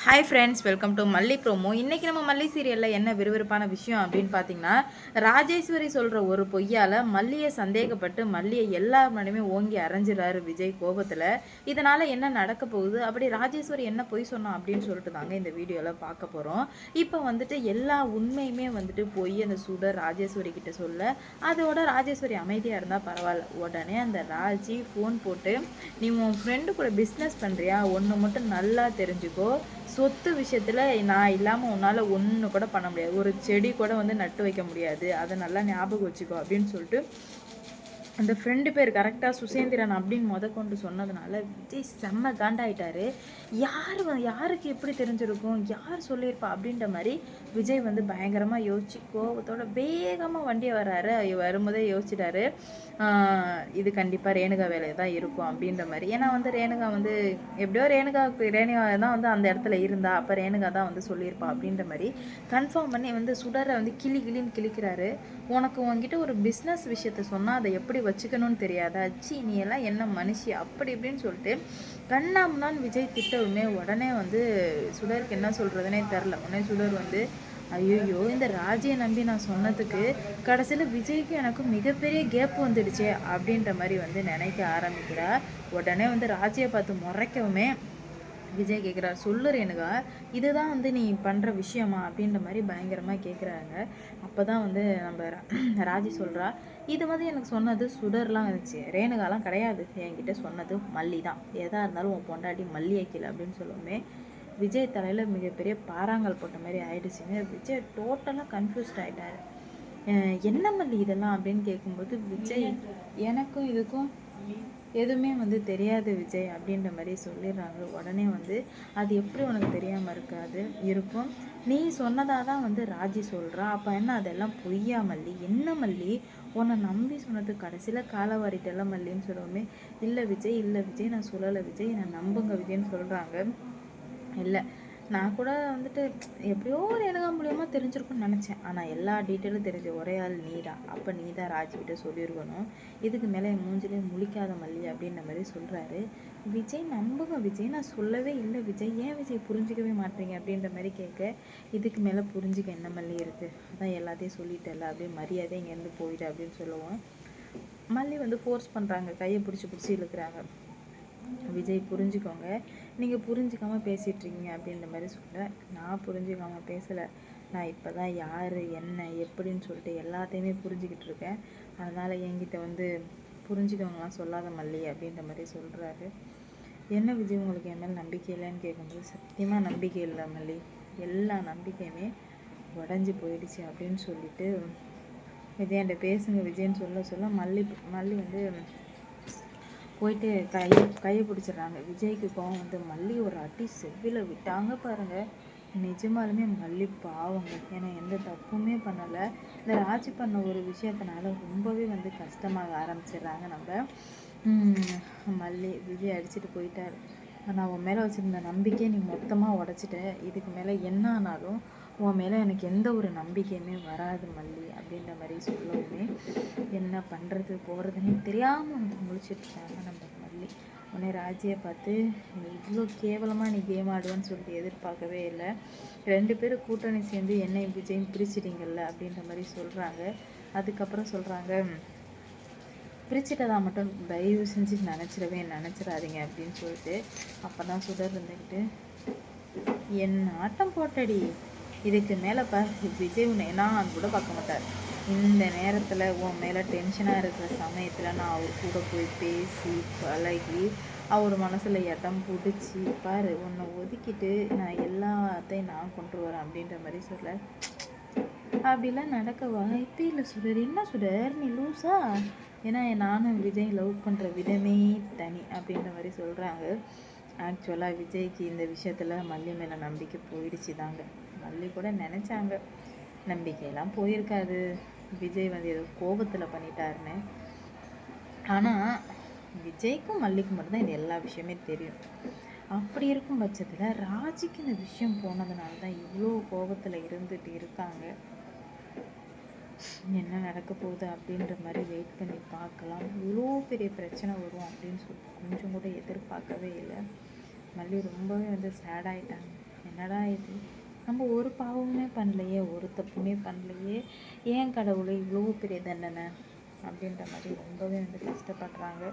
Hi friends, welcome to மல்லி promo. இன்றைக்கி நம்ம மல்லி சீரியலில் என்ன விறுவிறுப்பான விஷயம் அப்படின்னு பார்த்தீங்கன்னா, ராஜேஸ்வரி சொல்கிற ஒரு பொய்யால் மல்லியை சந்தேகப்பட்டு மல்லியை எல்லார் மனையுமே ஓங்கி அரைஞ்சிடறாரு விஜய் கோபத்தில். இதனால் என்ன நடக்க போகுது, அப்படி ராஜேஸ்வரி என்ன பொய் சொன்னா அப்படின்னு சொல்லிட்டு தாங்க இந்த வீடியோவில் பார்க்க போகிறோம். இப்போ வந்துட்டு எல்லா உண்மையுமே வந்துட்டு போய் அந்த சுடர் ராஜேஸ்வரி கிட்ட சொல்ல, அதோட ராஜேஸ்வரி அமைதியாக இருந்தால் பரவாயில்ல. உடனே அந்த ராஜி ஃபோன் போட்டு, நீ உன் ஃப்ரெண்டு கூட பிஸ்னஸ் பண்ணுறியா, ஒன்று மட்டும் நல்லா தெரிஞ்சுக்கோ, சொத்து விஷயத்தில் நான் இல்லாமல் உன்னால் ஒன்று கூட பண்ண முடியாது, ஒரு செடி கூட வந்து நட்டு வைக்க முடியாது, அதை நல்லா ஞாபகம் வச்சுக்கோ அப்படின்னு சொல்லிட்டு அந்த ஃப்ரெண்டு பேர் கரெக்டாக சுசேந்திரன் அப்படின்னு கொண்டு சொன்னதுனால விஜய் செம்ம காண்டாயிட்டாரு. யாருக்கு எப்படி தெரிஞ்சிருக்கும், யார் சொல்லியிருப்பா அப்படின்ற மாதிரி விஜய் வந்து பயங்கரமாக யோசிச்சு கோபத்தோட வேகமாக வண்டியை வர்றாரு. வரும்போதே யோசிச்சிட்டாரு, இது கண்டிப்பாக ரேணுகா வேலையை தான் இருக்கும் அப்படின்ற மாதிரி. ஏன்னா வந்து ரேணுகா வந்து எப்படியோ ரேணுகா தான் வந்து அந்த இடத்துல இருந்தா, அப்போ ரேணுகா தான் வந்து சொல்லியிருப்பா அப்படின்ற மாதிரி கன்ஃபார்ம் பண்ணி வந்து சுடரை வந்து கிளின்னு கிழிக்கிறாரு. உனக்கு உன்கிட்ட ஒரு பிஸ்னஸ் விஷயத்த சொன்னால் அதை எப்படி வச்சுக்கணும்னு தெரியாதா, சி நீ எல்லாம் என்ன மனுஷி அப்படி இப்படின்னு சொல்லிட்டு கண்ணாம்னான்னு விஜய் திட்டவுமே உடனே வந்து சுடருக்கு என்ன சொல்கிறதுனே தெரில. உடனே சுடர் வந்து ஐயோ இந்த ராஜியை நம்பி நான் சொன்னதுக்கு கடைசியில் விஜய்க்கு எனக்கும் மிகப்பெரிய கேப் வந்துடுச்சே அப்படின்ற மாதிரி வந்து நினைக்க ஆரம்பிக்கிறார். உடனே வந்து ராஜியை பார்த்து முறைக்கவுமே விஜய் கேட்குறாரு, சொல்லு ரேணுகா, இதுதான் வந்து நீ பண்ணுற விஷயமா அப்படின்ற மாதிரி பயங்கரமாக கேட்குறாங்க. அப்போ தான் வந்து நம்ம ராஜி சொல்கிறா, இது வந்து எனக்கு சொன்னது சுடர்லாம் இருந்துச்சு, ரேணுகாலாம் கிடையாது, என்கிட்ட சொன்னது மல்லி தான், எதாக இருந்தாலும் உன் பொண்டாட்டி மல்லி வைக்கல அப்படின்னு சொல்லுவோமே விஜய் தலையில் மிகப்பெரிய பாறாங்கல் போட்ட மாதிரி ஆயிடுச்சுங்க. விஜய் டோட்டலாக கன்ஃபியூஸ்ட் ஆகிட்டார். என்ன மல்லி இதெல்லாம் அப்படின்னு கேட்கும்போது விஜய் எனக்கும் இதுக்கும் எதுவுமே வந்து தெரியாது விஜய் அப்படின்ற மாதிரி சொல்லிடுறாங்க. உடனே வந்து அது எப்படி உனக்கு தெரியாமல் இருக்கும், நீ சொன்னதாக தான் வந்து ராஜி சொல்கிறா, அப்போ என்ன அதெல்லாம் பொய்யா மல்லி, என்ன மல்லி உன்னை நம்பி சொன்னது கடைசியில் காலவாரிட்டெல்லாம் மல்லின்னு சொல்லுவோமே, இல்லை விஜய் நான் சொல்லலை விஜய், என்னை நம்புங்க விஜய்ன்னு சொல்கிறாங்க. இல்லை நான் கூட வந்துட்டு எப்படியோ ஒரு எனகா மூலியமாக தெரிஞ்சிருக்குன்னு நினச்சேன், ஆனால் எல்லா டீட்டெயிலும் தெரிஞ்ச ஒரே ஆள் நீ தான், அப்போ நீ தான் ராஜிக்கிட்ட சொல்லியிருக்கணும், இதுக்கு மேலே என் மூஞ்சிலே முழிக்காத மல்லி அப்படின்ற மாதிரி சொல்கிறாரு. விஜய் நம்புங்க விஜய், நான் சொல்லவே இல்லை விஜய், ஏன் விஜய் புரிஞ்சிக்கவே மாட்டீங்க அப்படின்ற மாதிரி கேட்க, இதுக்கு மேலே புரிஞ்சிக்க என்ன மல்லி இருக்குது, அதான் எல்லாத்தையும் சொல்லிட்டல அப்படியே மரியாதை இங்கேருந்து போயிடு அப்படின்னு சொல்லுவோம். மல்லி வந்து ஃபோர்ஸ் பண்ணுறாங்க, கையை பிடிச்சி இழுக்கிறாங்க. விஜய் புரிஞ்சுக்கோங்க, நீங்கள் புரிஞ்சிக்காமல் பேசிகிட்ருக்கீங்க அப்படின்ற மாதிரி சொல்ல, நான் புரிஞ்சிக்காமல் பேசலை, நான் இப்போ தான் யார் என்ன எப்படின்னு சொல்லிட்டு எல்லாத்தையுமே புரிஞ்சுக்கிட்டு இருக்கேன், அதனால் என்கிட்ட வந்து புரிஞ்சுக்கவங்களாம் சொல்லாத மல்லி அப்படின்ற மாதிரி சொல்கிறாரு. என்ன விஜய் உங்களுக்கு என் மேலே நம்பிக்கை இல்லைன்னு கேட்கும்போது, சத்தியமாக நம்பிக்கை இல்லை மல்லி, எல்லா நம்பிக்கையுமே உடஞ்சி போயிடுச்சு அப்படின்னு சொல்லிட்டு விஜயன்ட்ட பேசுங்க விஜய்ன்னு சொல்ல மல்லி வந்து போயிட்டு கையை பிடிச்சிடுறாங்க. விஜய்க்கு கோவம் வந்து மல்லி ஒரு அடி செவ்வில் விட்டாங்க பாருங்கள். நிஜமாலுமே மல்லி பாவங்க, ஏன்னா எந்த தப்புமே பண்ணலை, இந்த ராஜி பண்ண ஒரு விஷயத்தினால ரொம்பவே வந்து கஷ்டமாக ஆரம்பிச்சிடுறாங்க. நம்ம மல்லி விஜய் அடிச்சுட்டு போயிட்டார், நான் உன் மேலே வச்சுருந்த நம்பிக்கையை நீ மொத்தமாக உடச்சிட்ட, இதுக்கு மேலே என்ன ஆனாலும் உன் மேலே எனக்கு எந்த ஒரு நம்பிக்கையுமே வராது மல்லி அப்படின்ற மாதிரி சொல்லவுமே என்ன பண்ணுறது போகிறதுனே தெரியாமல் வந்து முழிச்சிட்ருக்காங்க நம்ம மல்லி. உடனே ராஜியை பார்த்து, நீ இவ்வளோ கேவலமாக நீ கேம் ஆடுவேன்னு சொல்லிட்டு எதிர்பார்க்கவே இல்லை, 2 பேரும் கூட்டணி சேர்ந்து என்னை விஜயம் பிரிச்சிட்டிங்கல்ல அப்படின்ற மாதிரி சொல்கிறாங்க. அதுக்கப்புறம் சொல்கிறாங்க, பிரிச்சுட்டதா மட்டும் தயவு செஞ்சு நினச்சிடாதீங்க அப்படின்னு சொல்லிட்டு. அப்போ தான் சுடர் இருந்துக்கிட்டு, என் ஆட்டம் போட்டடி, இதுக்கு மேலே விஜய் உன்னை நான் கூட பார்க்க மாட்டார், இந்த நேரத்தில் உன் மேலே டென்ஷனாக இருக்கிற சமயத்தில் நான் அவர் கூட போய் பேசி பழகி அவர் மனசில் இடம் பிடிச்சி பாரு, உன்னை ஒதுக்கிட்டு நான் எல்லாத்தையும் நான் கொண்டு வரேன் அப்படின்ற மாதிரி சொல்ல, அப்படிலாம் நடக்க வாய்ப்பே இல்லை சுடர். என்ன சுடர் நீ லூஸா, ஏன்னா நானும் விஜய் லவ் பண்ணுற விதமே தனி அப்படின்ற மாதிரி சொல்கிறாங்க. ஆக்சுவலாக விஜய்க்கு இந்த விஷயத்தில் மல்லி மேலே நம்பிக்கை போயிடுச்சு தாங்க. மல்லி கூட நினச்சாங்க நம்பிக்கையெல்லாம் போயிருக்காது, விஜய் வந்து ஏதோ கோபத்தில் பண்ணிட்டாருன்னு. ஆனால் விஜய்க்கும் மல்லிக்கும் மட்டும்தான் இது எல்லா விஷயமே தெரியும். அப்படி இருக்கும் பட்சத்தில் ராஜிக்கு இந்த விஷயம் போனதுனால தான் இவ்வளோ கோபத்தில் இருந்துட்டு இருக்காங்க. என்ன நடக்க போகுது அப்படின்ற மாதிரி வெயிட் பண்ணி பார்க்கலாம். இவ்வளோ பெரிய பிரச்சனை வரும் அப்படின்னு சொல்லி கொஞ்சம் கூட எதிர்பார்க்கவே இல்லை. மல்லி ரொம்பவே வந்து சேட் ஆகிட்டாங்க. என்னடா இது, நம்ம ஒரு பாவமுமே பண்ணலையே, ஒரு தப்புமே பண்ணலையே, ஏன் கடவுளை இவ்வளோ பெரிய தண்டனை அப்படின்ற மாதிரி ரொம்பவே வந்து கஷ்டப்படுறாங்க.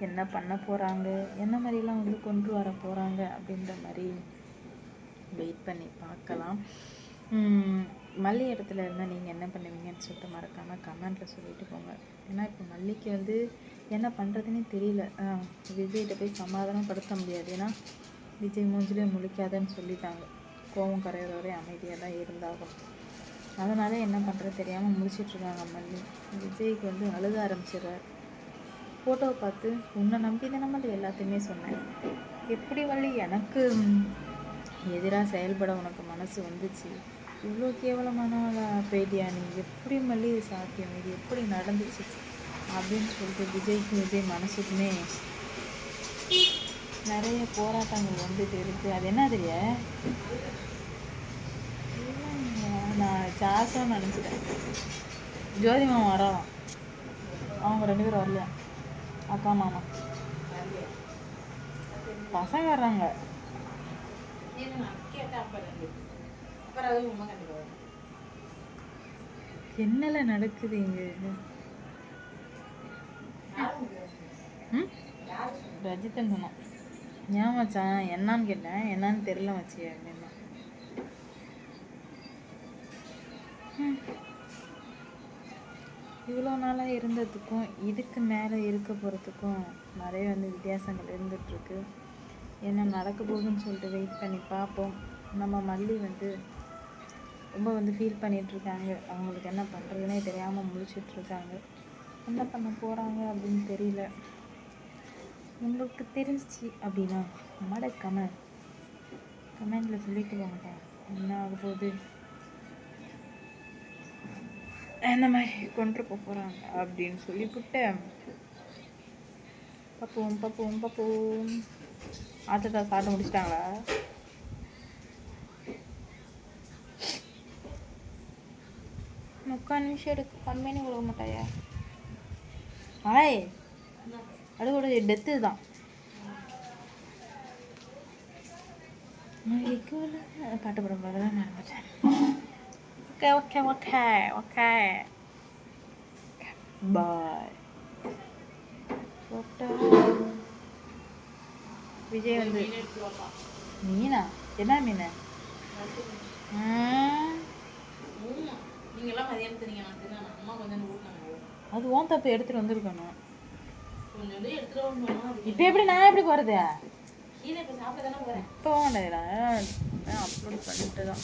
என்ன பண்ண போகிறாங்க, என்ன மாதிரிலாம் வந்து கொண்டு வர போகிறாங்க அப்படின்ற மாதிரி வெயிட் பண்ணி பார்க்கலாம். மல்லி இடத்துல இருந்தால் நீங்கள் என்ன பண்ணுவீங்கன்னு சொல்லிட்டு மறக்காமல் கமெண்ட்டில் சொல்லிட்டு போங்க. ஏன்னா இப்போ மல்லிக்கு வந்து என்ன பண்ணுறதுன்னே தெரியல. விஜய்கிட்ட போய் சமாதானப்படுத்த முடியாது. ஏன்னா விஜய் மூஞ்சிலே முழிக்காதன்னு சொல்லிட்டாங்க. கோவம் கரையிற வரை அமைதியாக தான் இருந்தாகும். அதனால என்ன பண்ணுறது தெரியாமல் முழிச்சிட்ருக்காங்க மல்லி. விஜய்க்கு வந்து அழுக ஆரம்பிச்சிடுறார். ஃபோட்டோவை பார்த்து உன்னை நம்பி தானே மல்லி எல்லாத்தையுமே சொன்னேன், எப்படி மல்லி எனக்கு எதிராக செயல்பட உனக்கு மனசு வந்துச்சு, இவ்வளோ கேவலமானவளா போயிட்டியா நீ, எப்படி மல்லி இது சாத்தியம், இது எப்படி நடந்துச்சு அப்படின்னு சொல்லிட்டு விஜய் மனசுக்குமே நிறைய போராட்டங்கள் வந்துட்டு இருக்கு. அது என்ன தெரியா, நான் ஜாஸ்தான் நினச்சிட்டேன். ஜோதி மாமா வரலாம், அவங்க 2 பேரும் வரலையா, அக்கா மாமா பசங்க வர்றாங்க. என்னல நடக்குது இங்க? ரஜித்தன் சொன்னான், ஏன் மச்சான் என்னான்னு கேட்டேன், என்னான்னு தெரியல மச்சி அப்படின்னா. இவ்வளோ நாளாக இருந்ததுக்கும் இதுக்கு மேலே இருக்க போகிறதுக்கும் நிறைய வந்து வித்தியாசங்கள் இருந்துகிட்ருக்கு. என்ன நடக்க போகுதுன்னு சொல்லிட்டு வெயிட் பண்ணி பார்ப்போம். நம்ம மல்லி வந்து ரொம்ப வந்து ஃபீல் பண்ணிகிட்ருக்காங்க. அவங்களுக்கு என்ன பண்ணுறதுனே தெரியாமல் முழிச்சிட்ருக்காங்க. என்ன பண்ண போகிறாங்க அப்படின்னு தெரியல. உங்களுக்கு தெரிஞ்சிச்சு அப்படின்னா நம்மளோட கமெண்டில் சொல்லிட்டு வாங்க என்ன ஆக போகுது, என்ன மாதிரி கொண்டு போகிறாங்க அப்படின்னு சொல்லிவிட்டு பார்ப்போம். ஆட்டத்தை சாப்பிட்டு முடிச்சிட்டாங்களா? முக்கால் நிமிஷம் எடுக்க கம்மியான விழுக மாட்டாயா? அதோட டெத்து தான். பாட்டு படம் போதெல்லாம் நடந்துட்டேன். Okay bye. விஜய் வந்து மீனா, என்ன மீன்? அது ஓன் தப்பு, எடுத்துட்டு வந்துருக்கணும். இப்போ எப்படி நான் எப்படி போறது? இப்போ வேண்டாம், அப்லோட் பண்ணிட்டு தான்